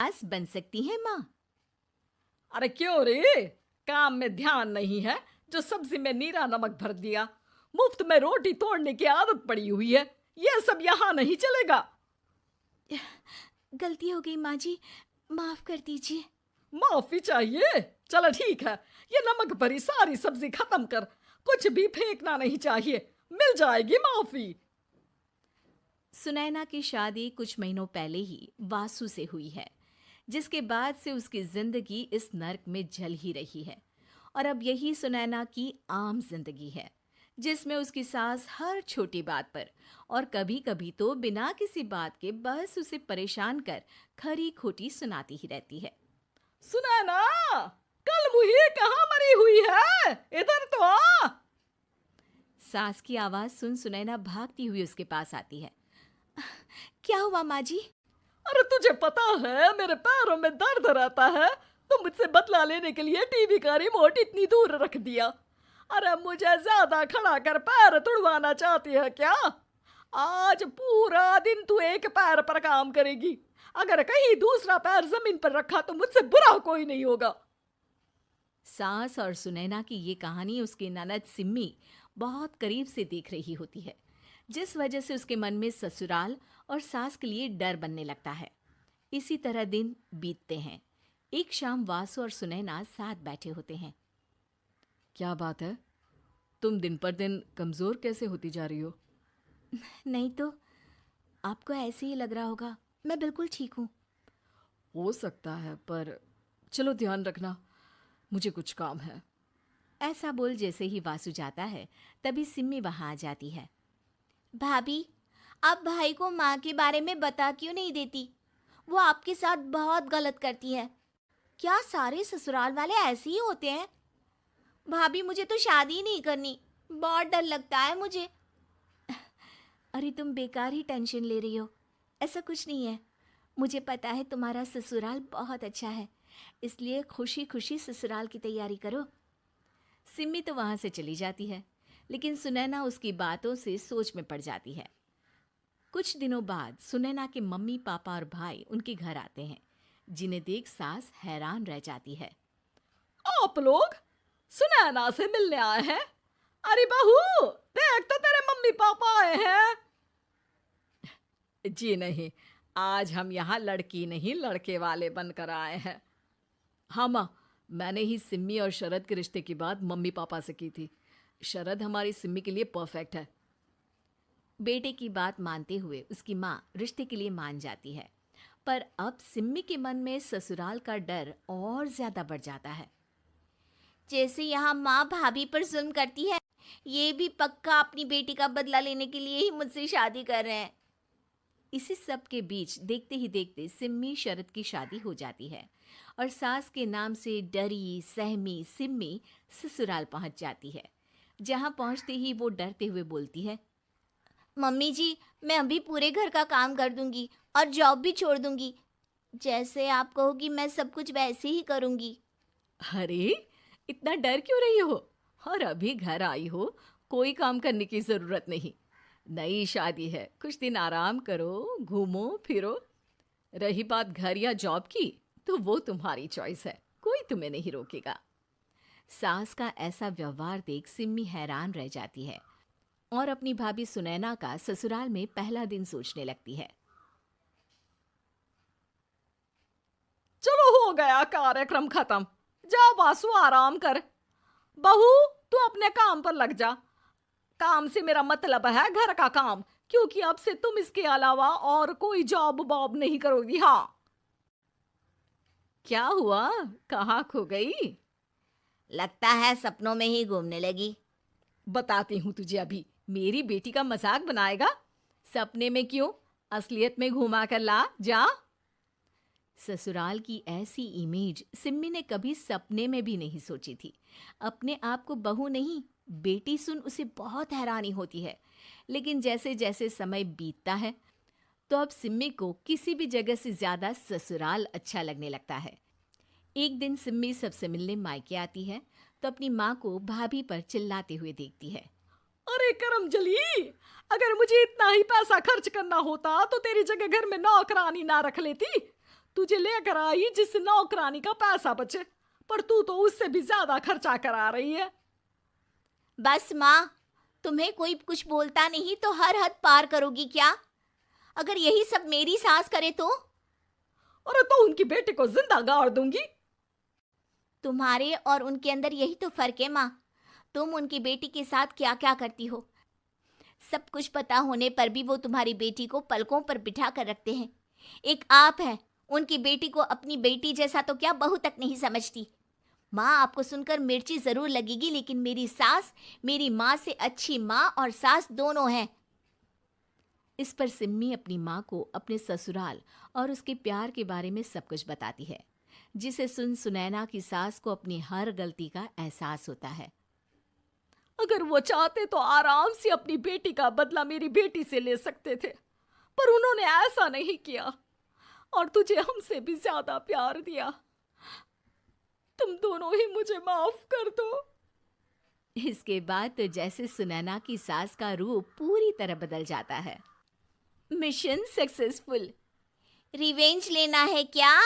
सास बन सकती हैं माँ। अरे क्यों रे, काम में ध्यान नहीं है जो सब्जी में नीरा नमक भर दिया। मुफ्त में रोटी तोड़ने की आदत पड़ी हुई है, ये सब यहाँ नहीं चलेगा। गलती हो गई माँ जी, माफ कर दीजिए। माफी चाहिए? चलो ठीक है, ये नमक भरी सारी सब्जी खत्म कर, कुछ भी फेंकना नहीं चाहिए, मिल जाएगी माफी। सुनैना की शादी कुछ महीनों पहले ही वासु से हुई है, जिसके बाद से उसकी जिंदगी इस नर्क में जल ही रही है। और अब यही सुनैना की आम जिंदगी है, जिसमें उसकी सास हर छोटी बात पर और कभी कभी तो बिना किसी बात के बस उसे परेशान कर खरी खोटी सुनाती ही रहती है। सुनैना, कल मुही कहाँ मरी हुई है, इधर तो आ। सास की आवाज सुन सुनैना भागती हुई उसके पास आती है। क्या हुआ माँ जी? अरे तुझे पता है मेरे पैरों में दर्द रहता है, तो मुझसे बदला लेने के लिए टीवी का रिमोट इतनी दूर रख दिया। अरे मुझे ज्यादा खड़ा कर पैर तुड़वाना चाहती है क्या? आज पूरा दिन तू एक पैर पर काम करेगी, अगर कहीं दूसरा पैर जमीन पर रखा तो मुझसे बुरा कोई नहीं होगा। सास और सुनैना की ये कहानी उसकी ननद सिम्मी बहुत करीब से देख रही होती है, जिस वजह से उसके मन में ससुराल और सास के लिए डर बनने लगता है। इसी तरह दिन बीतते हैं। एक शाम वासु और सुनैना साथ बैठे होते हैं। क्या बात है, तुम दिन पर दिन कमजोर कैसे होती जा रही हो? नहीं तो, आपको ऐसे ही लग रहा होगा, मैं बिल्कुल ठीक हूँ। हो सकता है, पर चलो ध्यान रखना, मुझे कुछ काम है। ऐसा बोल जैसे ही वासु जाता है, तभी सिम्मी वहां आ जाती है। भाभी, आप भाई को माँ के बारे में बता क्यों नहीं देती? वो आपके साथ बहुत गलत करती है। क्या सारे ससुराल वाले ऐसे ही होते हैं? भाभी, मुझे तो शादी ही नहीं करनी, बहुत डर लगता है मुझे। अरे तुम बेकार ही टेंशन ले रही हो, ऐसा कुछ नहीं है। मुझे पता है तुम्हारा ससुराल बहुत अच्छा है, इसलिए खुशी खुशी ससुराल की तैयारी करो। सिम्मी तो वहां से चली जाती है, लेकिन सुनैना उसकी बातों से सोच में पड़ जाती है। कुछ दिनों बाद सुनैना के मम्मी पापा और भाई उनके घर आते हैं, जिन्हें देख सास हैरान रह जाती है। आप लोग सुनैना से मिलने आए हैं? अरे बहू, देख तो तेरे मम्मी पापा आए हैं। जी नहीं, आज हम यहाँ लड़की नहीं लड़के वाले बनकर आए हैं। हाँ माँ, मैंने ही सिम्मी और शरद के रिश्ते की बात मम्मी पापा से की थी। शरद हमारी सिम्मी के लिए परफेक्ट है। बेटे की बात मानते हुए उसकी माँ रिश्ते के लिए मान जाती है, पर अब सिम्मी के मन में ससुराल का डर और ज्यादा बढ़ जाता है। जैसे यहाँ माँ भाभी पर जुल्म करती है, ये भी पक्का अपनी बेटी का बदला लेने के लिए ही मुझसे शादी कर रहे हैं। इसी सब के बीच देखते ही देखते सिम्मी शरद की शादी हो जाती है और सास के नाम से डरी सहमी सिम्मी ससुराल पहुंच जाती है। जहां पहुंचते ही वो डरते हुए बोलती है, मम्मी जी, मैं अभी पूरे घर का काम कर दूंगी और जॉब भी छोड़ दूंगी। जैसे आप कहोगी मैं सब कुछ वैसे ही करूंगी। अरे इतना डर क्यों रही हो? और अभी घर आई हो, कोई काम करने की जरूरत नहीं। नई शादी है, कुछ दिन आराम करो, घूमो फिरो। रही बात घर या जॉब की, तो वो तुम्हारी चॉइस है, कोई तुम्हें नहीं रोकेगा। सास का ऐसा व्यवहार देख सिम्मी हैरान रह जाती है और अपनी भाभी सुनैना का ससुराल में पहला दिन सोचने लगती है। चलो हो गया कार्यक्रम खत्म, जा वासु आराम कर। बहू, तू अपने काम पर लग जा। काम से मेरा मतलब है घर का काम, क्योंकि अब से तुम इसके अलावा और कोई जॉब बॉब नहीं करोगी। हाँ। क्या हुआ, कहाँ खो गई? लगता है सपनों में ही घूमने लगी। बताती हूँ तुझे अभी। मेरी बेटी का मजाक बनाएगा? सपने में क्यों, असलियत में घुमा कर ला, जा। ससुराल की ऐसी इमेज सिम्मी ने कभी सपने में भी नहीं सोची थी। अपने आप को बहू नहीं, बेटी सुन उसे बहुत हैरानी होती है। लेकिन जैसे जैसे समय बीतता है, तो अब सिम्मी को किसी भी जगह से ज्यादा ससुराल अच्छा लगने लगता है। एक दिन सिम्मी सबसे मिलने मायके आती है, तो अपनी माँ को भाभी पर चिल्लाते हुए देखती है। अरे करमजली, अगर मुझे इतना ही पैसा खर्च करना होता तो तेरी जगह घर में नौकरानी ना रख लेती। तुझे लेकर आई जिससे नौकरानी का पैसा बचे, पर तू तो उससे भी ज्यादा खर्चा करा रही है। बस माँ, तुम्हें कोई कुछ बोलता नहीं तो हर हद पार करोगी क्या? अगर यही सब मेरी सास करे तो? और तो उनकी बेटी को जिंदा गाड़ दूंगी। तुम्हारे और उनके अंदर यही तो फर्क है माँ। तुम उनकी बेटी के साथ क्या क्या करती हो, सब कुछ पता होने पर भी वो तुम्हारी बेटी को पलकों पर बिठा कर रखते हैं। एक आप है, उनकी बेटी को अपनी बेटी जैसा तो क्या बहू तक नहीं समझती। माँ, आपको सुनकर मिर्ची जरूर लगेगी, लेकिन मेरी सास मेरी माँ से अच्छी माँ और सास दोनों हैं। इस पर सिम्मी अपनी माँ को अपने ससुराल और उसके प्यार के बारे में सब कुछ बताती है, जिसे सुन सुनैना की सास को अपनी हर गलती का एहसास होता है। अगर वो चाहते तो आराम से अपनी बेटी का बदला मेरी बेटी से ले सकते थे, पर उन्होंने ऐसा नहीं किया और तुझे हमसे भी ज्यादा प्यार दिया। तुम दोनों ही मुझे माफ कर दो। इसके बाद तो जैसे सुनैना की सास का रूप पूरी तरह बदल जाता है। Mission successful. रिवेंज लेना है क्या?